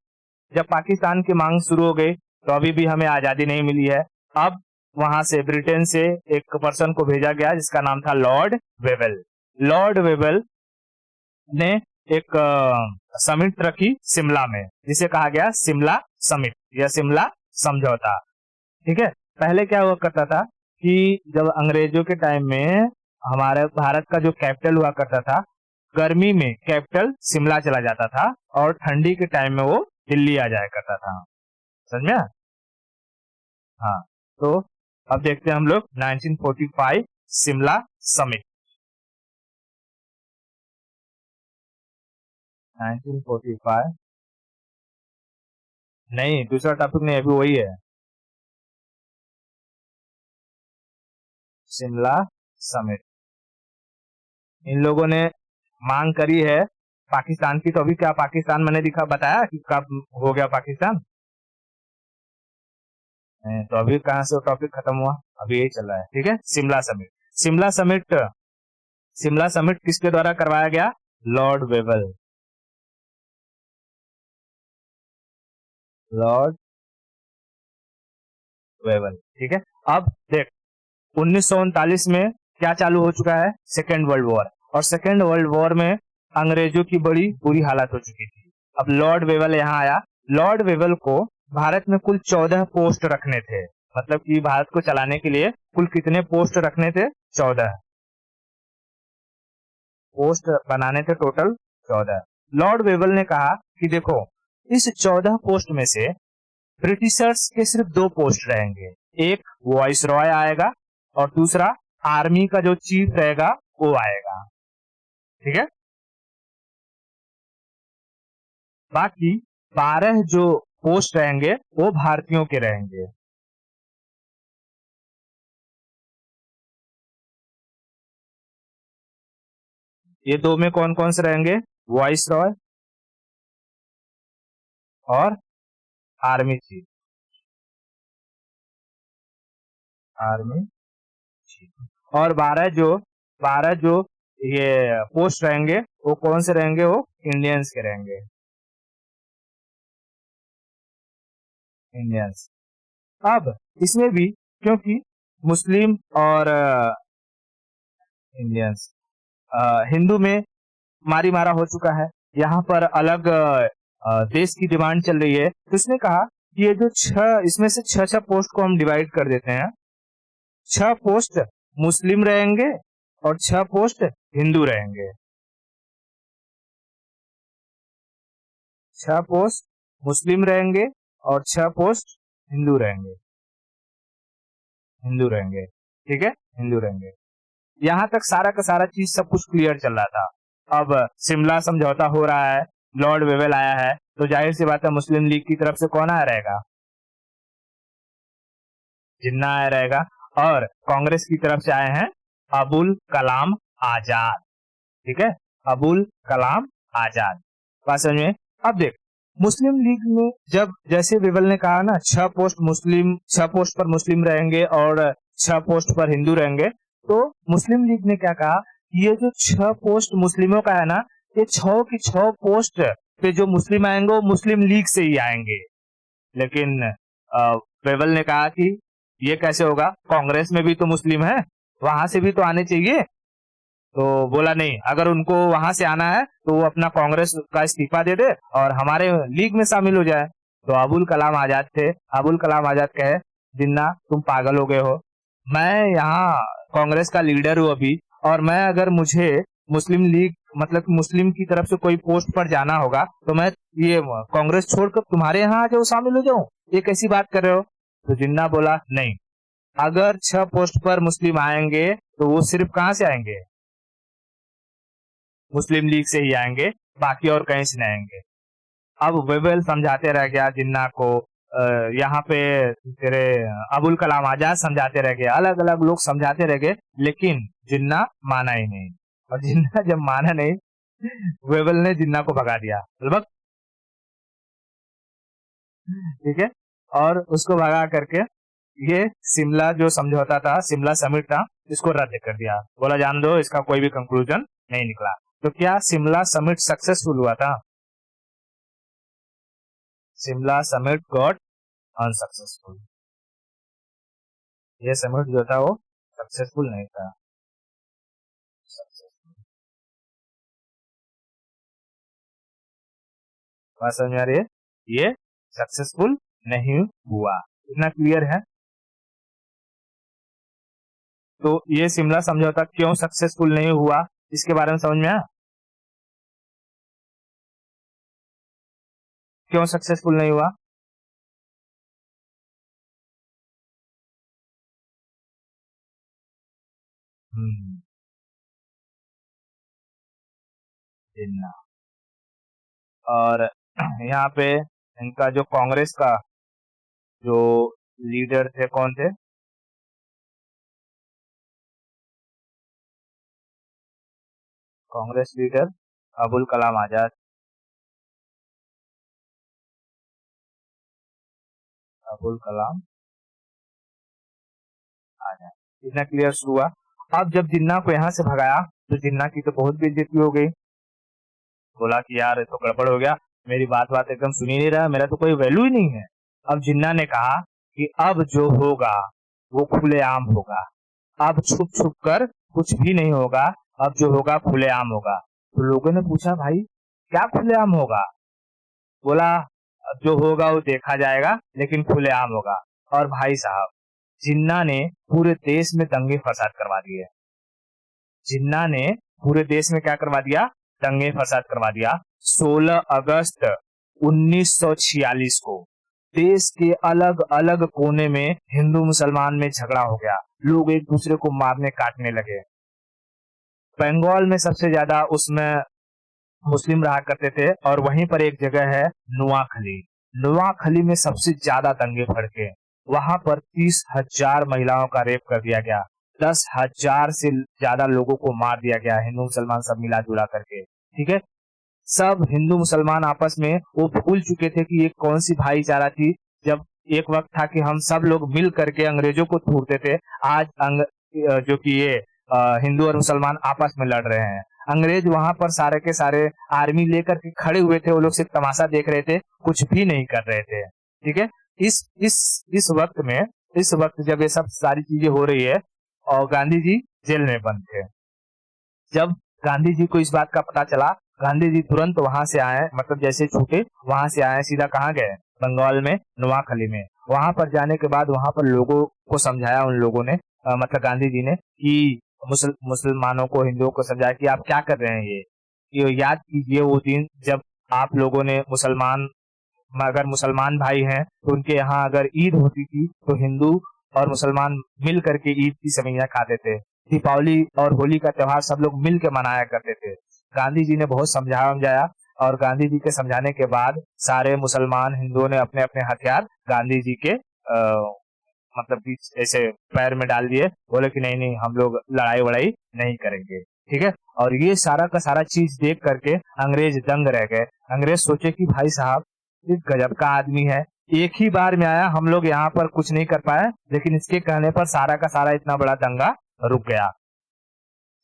जब पाकिस्तान की मांग शुरू हो गई तो अभी भी हमें आजादी नहीं मिली है। अब वहां से ब्रिटेन से एक पर्सन को भेजा गया जिसका नाम था लॉर्ड वेवेल। लॉर्ड वेवेल ने एक समिट रखी शिमला में, जिसे कहा गया शिमला समिट या शिमला समझौता। ठीक है, पहले क्या हुआ करता था कि जब अंग्रेजों के टाइम में हमारे भारत का जो कैपिटल हुआ करता था, गर्मी में कैपिटल शिमला चला जाता था और ठंडी के टाइम में वो दिल्ली आ जाया करता था। समझ में? हाँ, तो अब देखते हैं हम लोग 1945 शिमला समिट। 1945 नहीं, दूसरा टॉपिक नहीं, अभी वही है, शिमला समिट। इन लोगों ने मांग करी है पाकिस्तान की, तो अभी क्या पाकिस्तान मैंने दिखा बताया कि कब हो गया पाकिस्तान, तो अभी कहां से वो टॉपिक खत्म हुआ, अभी यही चल रहा है। ठीक है, Shimla summit. Shimla summit, Shimla summit किसके द्वारा करवाया गया, लॉर्ड वेवेल, लॉर्ड वेवेल। ठीक है, अब देख 1939 में क्या चालू हो चुका है, सेकेंड वर्ल्ड वॉर, और सेकेंड वर्ल्ड वॉर में अंग्रेजों की बड़ी बुरी हालत हो चुकी थी। अब लॉर्ड वेवेल यहाँ आया। लॉर्ड वेवेल को भारत में कुल 14 पोस्ट रखने थे, मतलब कि भारत को चलाने के लिए कुल कितने पोस्ट रखने थे, 14 पोस्ट बनाने थे, टोटल 14। लॉर्ड वेवेल ने कहा कि देखो, इस 14 पोस्ट में से ब्रिटिशर्स के सिर्फ 2 पोस्ट रहेंगे, एक वॉइस रॉय आएगा और दूसरा आर्मी का जो चीफ रहेगा वो आएगा। ठीक है, बाकी 12 जो पोस्ट रहेंगे वो भारतीयों के रहेंगे। ये दो में कौन कौन से रहेंगे? वॉइस रॉय और आर्मी चीफ। Army chief. और 12 जो ये पोस्ट रहेंगे वो कौन से रहेंगे? वो इंडियंस के रहेंगे। इंडियंस। अब इसमें भी क्योंकि मुस्लिम और इंडियंस, हिंदू में मारी मारा हो चुका है, यहाँ पर अलग देश की डिमांड चल रही है, तो इसने कहा कि ये जो इसमें से छह पोस्ट को हम डिवाइड कर देते हैं। 6 पोस्ट मुस्लिम रहेंगे और 6 पोस्ट हिंदू रहेंगे। 6 पोस्ट मुस्लिम रहेंगे और 6 पोस्ट हिंदू रहेंगे। हिंदू रहेंगे, ठीक है, हिंदू रहेंगे। यहाँ तक सारा का सारा चीज सब कुछ क्लियर चल रहा था। अब शिमला समझौता हो रहा है, लॉर्ड वेवेल आया है, तो जाहिर सी बात है मुस्लिम लीग की तरफ से कौन आया रहेगा? जिन्ना आया रहेगा। और कांग्रेस की तरफ से आए हैं अबुल कलाम आजाद। ठीक है, अबुल कलाम आजाद। बात समझ में? अब देख, मुस्लिम लीग में जब जैसे वेवेल ने कहा ना 6 पोस्ट पर मुस्लिम रहेंगे और 6 पोस्ट पर हिंदू रहेंगे, तो मुस्लिम लीग ने क्या कहा, ये जो 6 पोस्ट मुस्लिमों का है ना, ये 6 की 6 पोस्ट पे जो मुस्लिम आएंगे वो मुस्लिम लीग से ही आएंगे। लेकिन वेवेल ने कहा कि ये कैसे होगा, कांग्रेस में भी तो मुस्लिम है, वहां से भी तो आने चाहिए। तो बोला नहीं, अगर उनको वहां से आना है तो वो अपना कांग्रेस का इस्तीफा दे दे और हमारे लीग में शामिल हो जाए। तो अबुल कलाम आजाद थे, अबुल कलाम आजाद कहे, जिन्ना तुम पागल हो गए हो, मैं यहाँ कांग्रेस का लीडर हूँ अभी, और मैं अगर मुझे मुस्लिम लीग मतलब मुस्लिम की तरफ से कोई पोस्ट पर जाना होगा तो मैं ये कांग्रेस छोड़कर तुम्हारे यहाँ आ जाऊँ, शामिल हो जाऊँ, ये कैसी बात कर रहे हो? तो जिन्ना बोला नहीं, अगर 6 पोस्ट पर मुस्लिम आएंगे तो वो सिर्फ कहाँ से आएंगे? मुस्लिम लीग से ही आएंगे, बाकी और कहीं से नहीं आएंगे। अब वेवेल समझाते रह गया जिन्ना को, यहाँ पे तेरे अबुल कलाम आजाद समझाते रह गए, अलग अलग लोग समझाते रह गए, लेकिन जिन्ना माना ही नहीं। और जिन्ना जब माना नहीं, वेवेल ने जिन्ना को भगा दिया, लगभग, ठीक है, और उसको भगा करके ये शिमला जो समझौता था, शिमला समिट था, इसको रद्द कर दिया। बोला जान दो, इसका कोई भी कंक्लूजन नहीं निकला। तो क्या शिमला समिट सक्सेसफुल हुआ था? Shimla summit got unsuccessful. ये समिट जो था वो सक्सेसफुल नहीं था। बात समझ में आ रही है? ये सक्सेसफुल नहीं हुआ, इतना क्लियर है। तो ये शिमला समझौता क्यों सक्सेसफुल नहीं हुआ, इसके बारे में समझ में आया? क्यों सक्सेसफुल नहीं हुआ? हम्म, जिन्ना। और यहाँ पे इनका जो कांग्रेस का जो लीडर थे, कौन थे? कांग्रेस लीडर अबुल कलाम आजाद। अबुल कलाम आजाद, इतना क्लियर हुआ। अब जब जिन्ना को यहाँ से भगाया तो जिन्ना की तो बहुत बेइज्जती हो गई। बोला कि यार ये तो गड़बड़ हो गया, मेरी बात बात एकदम सुनी नहीं रहा, मेरा तो कोई वैल्यू ही नहीं है। अब जिन्ना ने कहा कि अब जो होगा वो खुलेआम होगा, अब छुप छुप कर कुछ भी नहीं होगा, अब जो होगा खुलेआम होगा। तो लोगों ने पूछा, भाई क्या खुलेआम होगा? बोला अब जो होगा वो देखा जाएगा, लेकिन खुलेआम होगा। और भाई साहब, जिन्ना ने पूरे देश में दंगे फसाद करवा दिए। जिन्ना ने पूरे देश में क्या करवा दिया? दंगे फसाद करवा दिया। 16 अगस्त 1946 को देश के अलग अलग कोने में हिंदू मुसलमान में झगड़ा हो गया, लोग एक दूसरे को मारने काटने लगे। बंगाल में सबसे ज्यादा उसमें मुस्लिम रहा करते थे, और वहीं पर एक जगह है नुआखली। नुआखली में सबसे ज्यादा दंगे भड़के। वहां पर 30,000 महिलाओं का रेप कर दिया गया, 10,000 से ज्यादा लोगों को मार दिया गया, हिंदू मुसलमान सब मिला जुला करके। ठीक है, सब हिंदू मुसलमान आपस में वो भूल चुके थे कि ये कौन सी भाईचारा थी। जब एक वक्त था कि हम सब लोग मिल करके अंग्रेजों को ढूंढते थे, आज जो कि ये हिंदू और मुसलमान आपस में लड़ रहे हैं। अंग्रेज वहां पर सारे के सारे आर्मी लेकर के खड़े हुए थे, वो लोग सिर्फ तमाशा देख रहे थे, कुछ भी नहीं कर रहे थे। ठीक है, इस वक्त जब ये सब सारी चीजें हो रही है और गांधी जी जेल में बंद थे। जब गांधी जी को इस बात का पता चला, गांधी जी तुरंत वहां से आए, मतलब जैसे छूटे वहां से आए, सीधा कहाँ गए, बंगाल में नुआखली में। वहां पर जाने के बाद वहां पर लोगों को समझाया उन लोगों ने, मतलब गांधी जी ने, कि मुसलमानों को, हिंदुओं को समझाया कि आप क्या कर रहे हैं। ये याद कीजिए वो दिन जब आप लोगों ने अगर मुसलमान भाई हैं तो उनके यहाँ अगर ईद होती थी तो हिंदू और मुसलमान मिल करके ईद की सवैयां खाते थे। दीपावली और होली का त्योहार सब लोग मिल के मनाया करते थे। गांधी जी ने बहुत समझाया, और गांधी जी के समझाने के बाद सारे मुसलमान हिंदुओं ने अपने अपने हथियार गांधी जी के मतलब बीच ऐसे पैर में डाल दिए, बोले कि नहीं नहीं, हम लोग लड़ाई वड़ाई नहीं करेंगे। ठीक है, और ये सारा का सारा चीज देख करके अंग्रेज दंग रह गए। अंग्रेज सोचे कि भाई साहब इस गजब का आदमी है, एक ही बार में आया, हम लोग यहाँ पर कुछ नहीं कर पाए, लेकिन इसके कहने पर सारा का सारा इतना बड़ा दंगा रुक गया।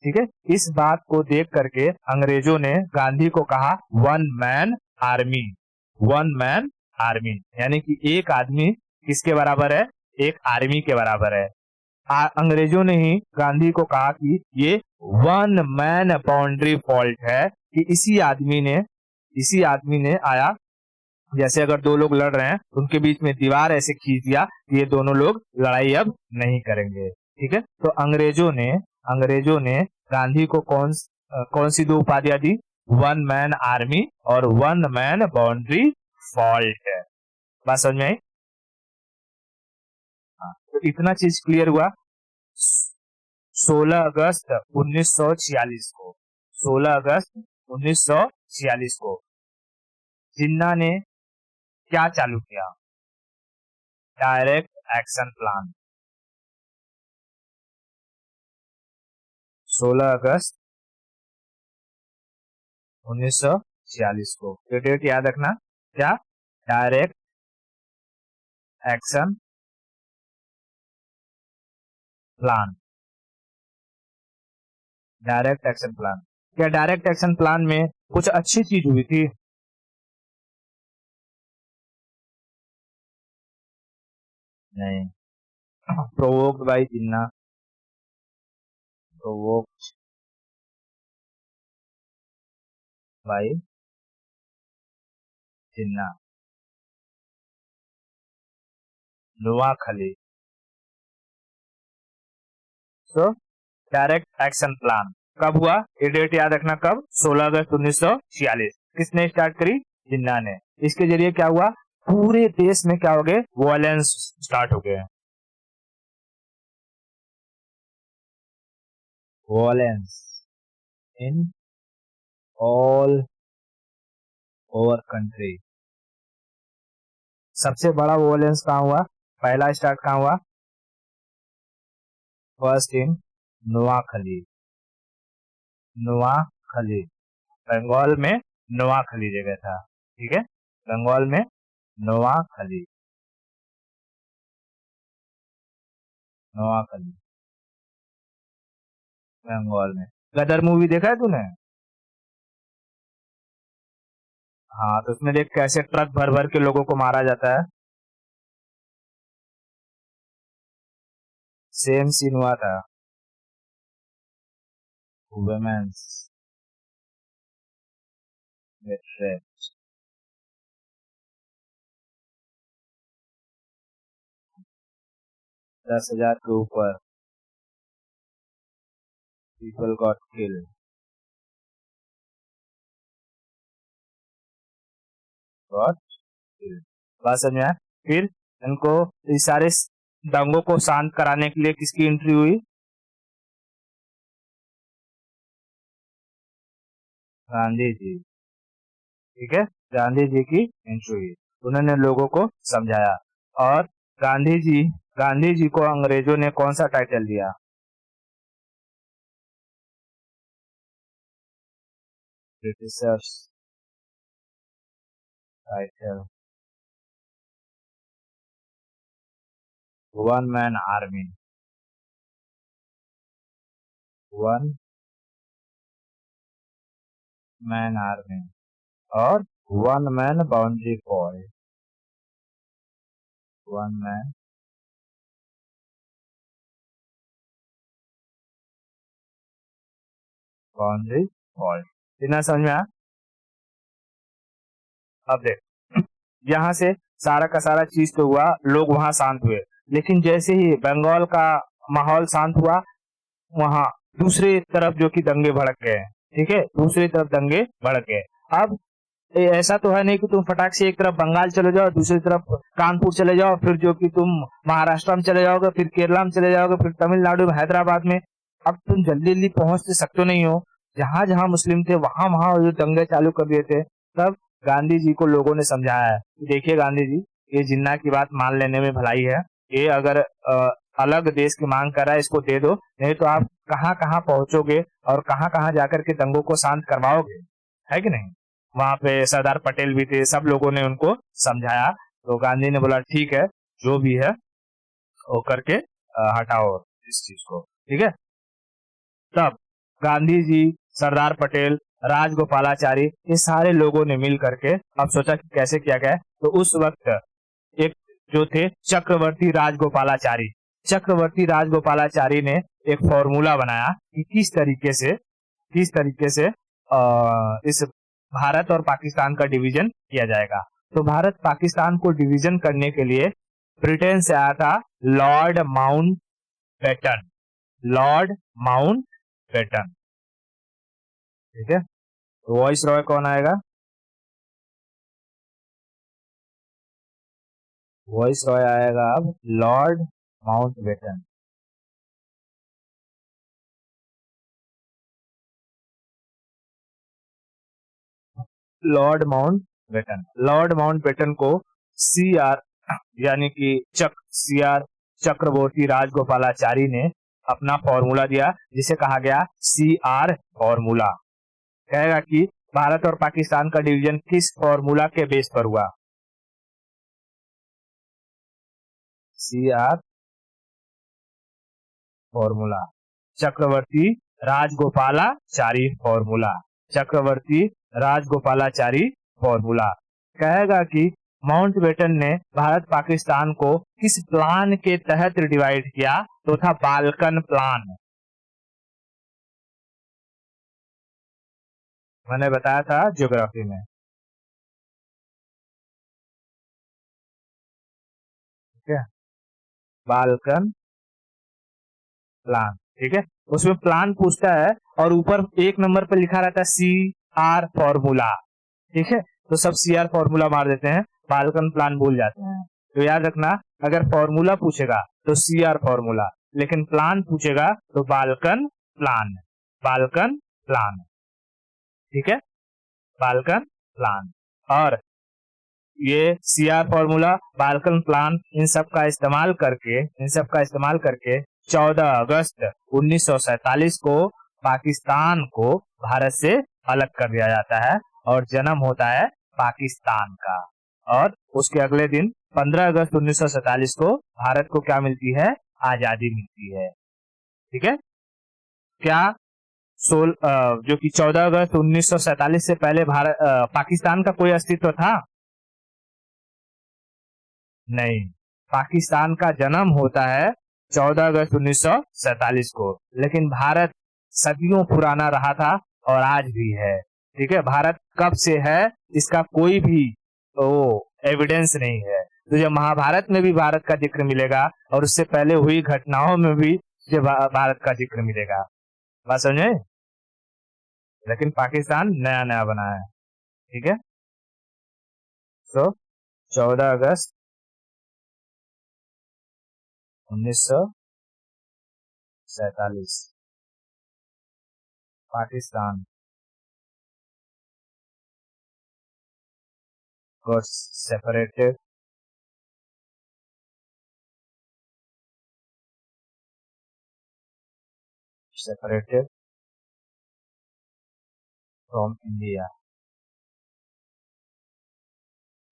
ठीक है, इस बात को देख करके अंग्रेजों ने गांधी को कहा one man army. One man army यानी कि एक आदमी किसके बराबर है, एक आर्मी के बराबर है। अंग्रेजों ने ही गांधी को कहा कि ये वन मैन बाउंड्री फॉल्ट है, कि इसी आदमी ने आया, जैसे अगर दो लोग लड़ रहे हैं उनके बीच में दीवार ऐसे खींच दिया कि ये दोनों लोग लड़ाई अब नहीं करेंगे। ठीक है, तो अंग्रेजों ने गांधी को कौन सी दो उपाधियां दी, वन मैन आर्मी और वन मैन बाउंड्री फॉल्ट है। बात समझ में आई? हाँ, तो इतना चीज क्लियर हुआ। 16 अगस्त 1946 को 16 अगस्त 1946 को जिन्ना ने क्या चालू किया, डायरेक्ट एक्शन प्लान। 16 अगस्त 1946 को, ये डेट याद रखना, क्या, direct action plan. Direct action plan, क्या डायरेक्ट एक्शन प्लान में कुछ अच्छी चीज हुई थी? नहीं। प्रोवोक्ड बाय जिन्ना, प्रोवोक्ड बाय जिन्ना, नुआखली। तो डायरेक्ट एक्शन प्लान कब हुआ, ये डेट याद रखना, कब, 16 अगस्त 1946। किसने स्टार्ट करी, जिन्ना ने। इसके जरिए क्या हुआ, पूरे देश में क्या हो गए, वॉयलेंस स्टार्ट हो गए। Violence in all over country. सबसे बड़ा वॉयलेंस कहाँ हुआ, पहला स्टार्ट कहाँ हुआ, फर्स्ट इन नुआखली। नुआखली बंगाल में, नुआखली जगह था। ठीक है, बंगाल में नुआखली, नुआखली बंगाल में। गदर मूवी देखा है तूने? हाँ, तो उसमें देख कैसे ट्रक भर भर के लोगों को मारा जाता है। सेम सीन हुआ था वुमेन्स में। 10,000 के ऊपर people got killed, got killed. बात समझ में आया? फिर इनको इस सारे दंगों को शांत कराने के लिए किसकी एंट्री हुई? गांधी जी। ठीक है, गांधी जी की एंट्री हुई, उन्होंने लोगों को समझाया। और गांधी जी गांधी जी को अंग्रेजों ने कौन सा टाइटल दिया? Britishers title, one man army, one man army और one man boundary force, one man boundary force. इतना समझ में आया? अब देख, यहाँ से सारा का सारा चीज तो हुआ, लोग वहां शांत हुए, लेकिन जैसे ही बंगाल का माहौल शांत हुआ, वहां दूसरी तरफ जो कि दंगे भड़क गए। ठीक है, दूसरी तरफ दंगे भड़क गए। अब ऐसा तो है नहीं कि तुम फटाक से एक तरफ बंगाल चले जाओ, दूसरी तरफ कानपुर चले जाओ, फिर जो कि तुम महाराष्ट्र में चले जाओगे, फिर केरला में चले जाओगे, फिर तमिलनाडु में, हैदराबाद में। अब तुम जल्दी जल्दी पहुंच तो सकते नहीं हो। जहां जहां मुस्लिम थे वहां वहां जो दंगे चालू कर दिए थे। तब गांधी जी को लोगों ने समझाया है, देखिए गांधी जी, ये जिन्ना की बात मान लेने में भलाई है। ये अगर अलग देश की मांग कर रहा है, इसको दे दो, नहीं तो आप कहाँ कहाँ पहुंचोगे और कहाँ कहाँ जाकर के दंगों को शांत करवाओगे, है कि नहीं? वहां पे सरदार पटेल भी थे, सब लोगों ने उनको समझाया। तो गांधी ने बोला ठीक है, जो भी है वो करके हटाओ इस चीज को। ठीक है, तब गांधी जी, सरदार पटेल, राजगोपालाचारी, ये सारे लोगों ने मिल करके अब सोचा कि कैसे किया गया। तो उस वक्त एक जो थे चक्रवर्ती राजगोपालाचारी ने एक फॉर्मूला बनाया कि किस तरीके से इस भारत और पाकिस्तान का डिवीजन किया जाएगा। तो भारत पाकिस्तान को डिवीजन करने के लिए ब्रिटेन से आया था Lord Mountbatten, Lord Mountbatten. ठीक है, तो वॉइस रॉय कौन आएगा? वॉइस रॉय आएगा अब Lord Mountbatten. Lord Mountbatten को सी आर, यानी कि सी आर चक्रवर्ती राजगोपालाचारी ने अपना फॉर्मूला दिया, जिसे कहा गया सी आर फॉर्मूला। कहेगा कि भारत और पाकिस्तान का डिवीजन किस फॉर्मूला के बेस पर हुआ? सी आर फॉर्मूला, चक्रवर्ती राजगोपालाचारी फॉर्मूला, चक्रवर्ती राजगोपालाचारी फॉर्मूला। कहेगा कि माउंटबेटन ने भारत पाकिस्तान को किस प्लान के तहत डिवाइड किया? तो था बाल्कन प्लान। मैंने बताया था ज्योग्राफी में। ठीक है, बाल्कन प्लान। ठीक है, उसमें प्लान पूछता है और ऊपर एक नंबर पर लिखा रहता है सी आर फॉर्मूला। ठीक है, तो सब सी आर फॉर्मूला मार देते हैं, बाल्कन प्लान भूल जाते हैं। तो याद रखना, अगर फॉर्मूला पूछेगा तो सी आर फॉर्मूला, लेकिन प्लान पूछेगा तो बाल्कन प्लान, बाल्कन प्लान। ठीक है, बाल्कन प्लान। और ये C R formula, Balkan plan, इन सब का इस्तेमाल करके 14 अगस्त 1947 को पाकिस्तान को भारत से अलग कर दिया जाता है और जन्म होता है पाकिस्तान का। और उसके अगले दिन 15 अगस्त 1947 को भारत को क्या मिलती है? आजादी मिलती है। ठीक है, क्या जो कि 14 अगस्त 1947 से पहले पाकिस्तान का कोई अस्तित्व था? नहीं, पाकिस्तान का जन्म होता है 14 अगस्त 1947 को, लेकिन भारत सदियों पुराना रहा था और आज भी है। ठीक है, भारत कब से है इसका कोई भी तो एविडेंस नहीं है। तो जब महाभारत में भी भारत का जिक्र मिलेगा और उससे पहले हुई घटनाओं में भी जो भारत का जिक्र मिलेगा। बात समझे? लेकिन पाकिस्तान नया नया बना है। ठीक है, तो 14 अगस्त 1947 Pakistan got separated from India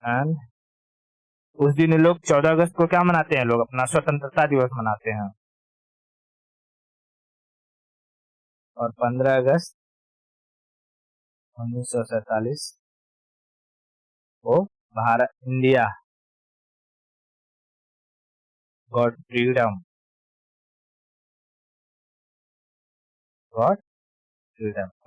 and उस दिन ये लोग 14 अगस्त को क्या मनाते हैं, लोग अपना स्वतंत्रता दिवस मनाते हैं। और 15 अगस्त 1947 को भारत इंडिया गॉट फ्रीडम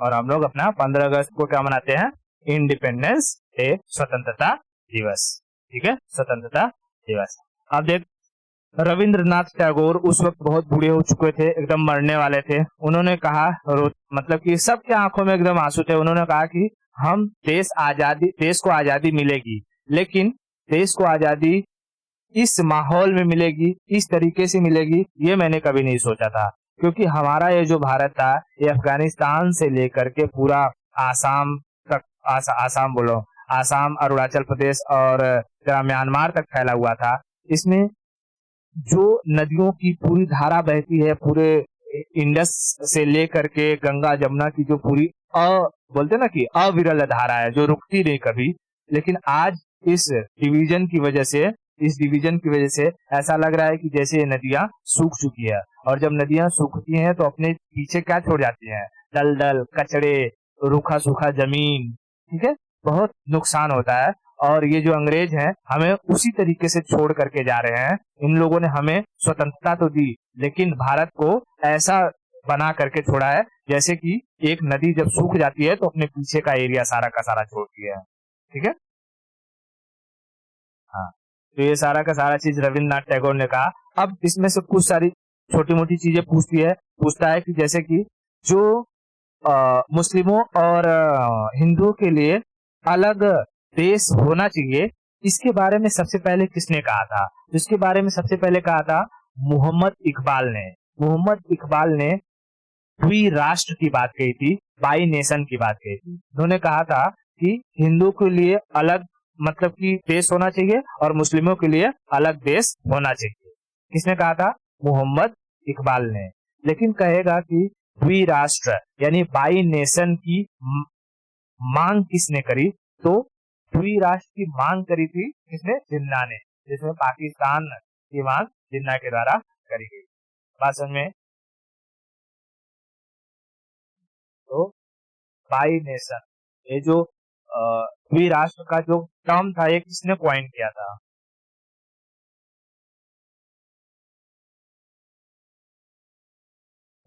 और हम लोग अपना 15 अगस्त को क्या मनाते हैं, इंडिपेंडेंस डे, स्वतंत्रता दिवस। ठीक है, स्वतंत्रता दिवस। अब देख, रविंद्रनाथ टैगोर उस वक्त बहुत बूढ़े हो चुके थे, एकदम मरने वाले थे। उन्होंने कहा, मतलब कि सबके आंखों में एकदम आंसू थे। उन्होंने कहा कि हम देश को आजादी मिलेगी, लेकिन देश को आजादी इस माहौल में मिलेगी, इस तरीके से मिलेगी, ये मैंने कभी नहीं सोचा था। क्योंकि हमारा ये जो भारत था, ये अफगानिस्तान से लेकर के पूरा आसाम तक, आसाम बोलो, आसाम, अरुणाचल प्रदेश और म्यांमार तक फैला हुआ था। इसमें जो नदियों की पूरी धारा बहती है, पूरे इंडस से लेकर के गंगा जमुना की जो पूरी बोलते ना कि अविरल धारा है, जो रुकती नहीं कभी। लेकिन आज इस डिवीजन की वजह से ऐसा लग रहा है कि जैसे ये नदियां सूख चुकी है। और जब नदियां सूखती हैं तो अपने पीछे क्या छोड़ जाती हैं, दलदल, कचड़े, रूखा सूखा जमीन। ठीक है, बहुत नुकसान होता है। और ये जो अंग्रेज हैं, हमें उसी तरीके से छोड़ करके जा रहे हैं। इन लोगों ने हमें स्वतंत्रता तो दी, लेकिन भारत को ऐसा बना करके छोड़ा है जैसे कि एक नदी जब सूख जाती है तो अपने पीछे का एरिया सारा का सारा छोड़ती है। ठीक है, हाँ। तो ये सारा का सारा चीज रविन्द्रनाथ टैगोर ने कहा। अब इसमें से कुछ सारी छोटी मोटी चीजें पूछता है कि जैसे कि जो मुस्लिमों और हिंदुओं के लिए अलग देश होना चाहिए, इसके बारे में सबसे पहले किसने कहा था? इसके बारे में सबसे पहले कहा था मोहम्मद इकबाल ने। मोहम्मद इकबाल ने द्विराष्ट्र की बात कही थी, बाई नेशन की बात कही थी। उन्होंने कहा था कि हिंदू के लिए अलग मतलब कि देश होना चाहिए और मुस्लिमों के लिए अलग देश होना चाहिए। किसने कहा था? मोहम्मद इकबाल ने। लेकिन कहेगा कि द्विराष्ट्र यानी बाई नेशन की मांग किसने करी? तो द्विराष्ट्र की मांग करी थी किसने? जिन्ना ने, जिसमें पाकिस्तान की मांग जिन्ना के द्वारा करी गई। बात समझ में? तो बाई नेशन, ये जो द्विराष्ट्र का जो टर्म था, ये किसने कॉइन किया था?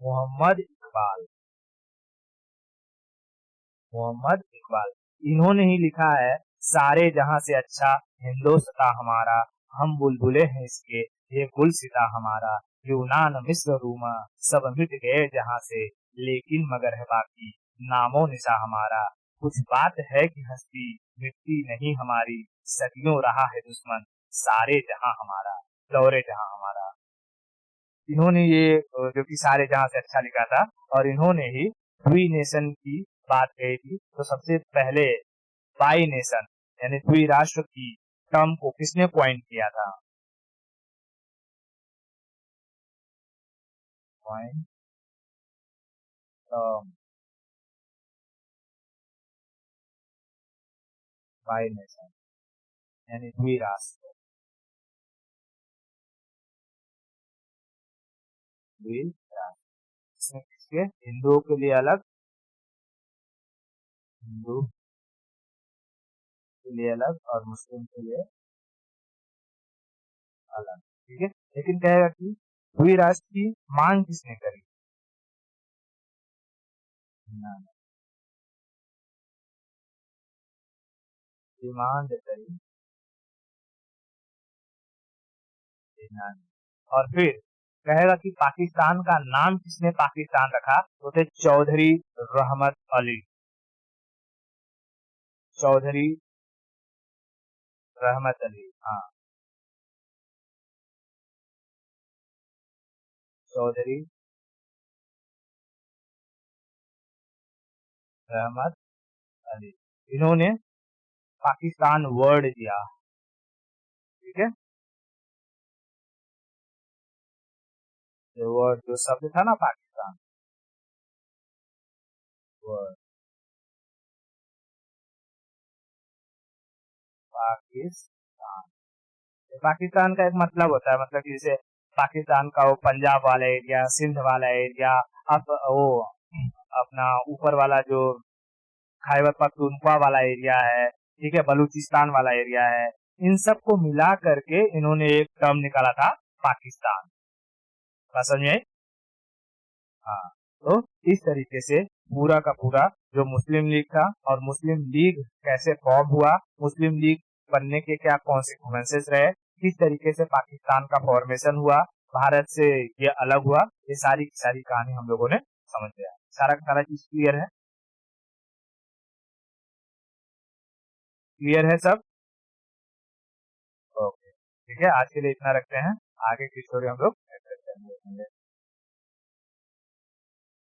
मोहम्मद इकबाल। मोहम्मद इकबाल, इन्होंने ही लिखा है, सारे जहां से अच्छा हिंदोस्तां हमारा, हम बुलबुले हैं इसके, ये गुलसिता हमारा, यूनान मिस्र रूमा सब मिट गए जहां से, लेकिन मगर है बाकी नामो निशा हमारा, कुछ बात है कि हस्ती मिट्टी नहीं हमारी, सदियों रहा है दुश्मन सारे जहां हमारा, दौरे जहां हमारा। इन्होंने ये जो कि सारे जहां से अच्छा लिखा था, और इन्होंने ही द्वि नेशन की बात कही थी। तो सबसे पहले बाई नेशन यानी द्विराष्ट्र की टर्म को किसने पॉइंट किया था? पॉइंट टर्म बाई नेशन यानी द्विराष्ट्र। द्विराष्ट्र इसमें किसके? हिंदुओं के लिए अलग, हिंदू के लिए अलग और मुस्लिम के लिए अलग। ठीक है, लेकिन कहेगा कि द्विराष्ट्र की मांग किसने करी? डिमांड करी जिन्ना ने। और फिर कहेगा कि पाकिस्तान का नाम किसने पाकिस्तान रखा? तो थे चौधरी रहमत अली। चौधरी रहमत अली, हाँ। चौधरी रहमत अली, इन्होंने पाकिस्तान वर्ड दिया। ठीक है, जो वर्ड जो शब्द था ना पाकिस्तान वर्ड, पाकिस्तान, पाकिस्तान का एक मतलब होता है, मतलब कि जैसे पाकिस्तान का वो पंजाब वाला एरिया, सिंध वाला एरिया, अब वो अपना ऊपर वाला जो खैबर पख्तूनख्वा वाला एरिया है, ठीक है, बलूचिस्तान वाला एरिया है, इन सबको मिला करके इन्होंने एक टर्म निकाला था पाकिस्तान। बात समझ में आई? हाँ, तो इस तरीके से पूरा का पूरा जो मुस्लिम लीग था, और मुस्लिम लीग कैसे फॉर्म हुआ, मुस्लिम लीग बनने के क्या कॉन्सिक्वेंसेस रहे, किस तरीके से पाकिस्तान का फॉर्मेशन हुआ, भारत से ये अलग हुआ, ये सारी की सारी कहानी हम लोगों ने समझ लिया। सारा का सारा चीज क्लियर है? क्लियर है सब? ओके, ठीक है, आज के लिए इतना रखते हैं, आगे की स्टोरी हम लोग नेक्स्ट करते हैं।